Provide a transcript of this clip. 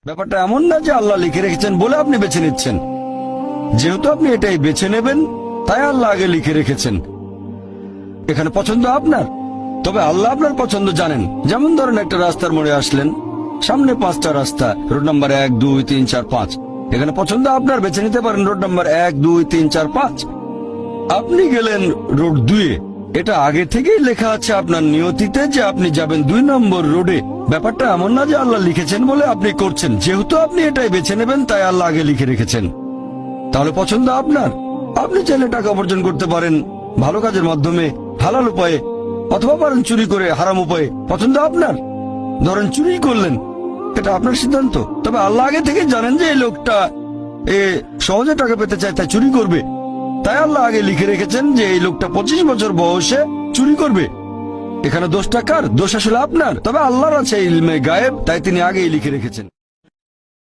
ব্যাপারটা এমন না যে আল্লাহ লিখে রেখেছেন বলে আপনি বেছে নিচ্ছেন। যেহেতু আপনি এটাই বেছে নেবেন, তাই আল্লাহ আগে লিখে রেখেছেন। এখানে পছন্দ আপনার, তবে আল্লাহ আপনার পছন্দ জানেন। যেমন ধরেন একটা রাস্তার মোড়ে আসলেন, সামনে 5টা রাস্তা, রোড নাম্বার 1, 2, 3, 4, 5। এখানে পছন্দ আপনার, বেছে নিতে পারেন রোড নাম্বার 1, 2, 3, 4, 5। আপনি গেলেন রোড 2-এ। এটা আগে থেকেই লেখা আছে আপনার নিয়তিতে যে আপনি যাবেন 2 নম্বর রোডে। ব্যাপারটা এমন না যে আল্লাহ লিখেছেন বলে আপনি করছেন। যেহেতু আপনি এটাই বেছে নেবেন, তাই আল্লাহ আগে লিখে রেখেছেন। তাহলে পছন্দ আপনার। আপনি চাইলে টাকা উপার্জন করতে পারেন ভালো কাজের মাধ্যমে, হালাল উপায়ে, অথবা পারেন চুরি করে হারাম উপায়ে। পছন্দ আপনার। ধরেন চুরি করলেন, এটা আপনার সিদ্ধান্ত। তবে আল্লাহ আগে থেকে জানেন যে এই লোকটা সহজে টাকা পেতে চায়, তাই চুরি করবে। তাই আল্লাহ আগে লিখে রেখেছেন যে এই লোকটা 25 বছর বয়সে চুরি করবে। এখানে দোষটা কার? দোষ আসলে আপনার। তবে আল্লাহর আছে ইলমে গায়েব, তাই তিনি আগেই লিখে রেখেছেন।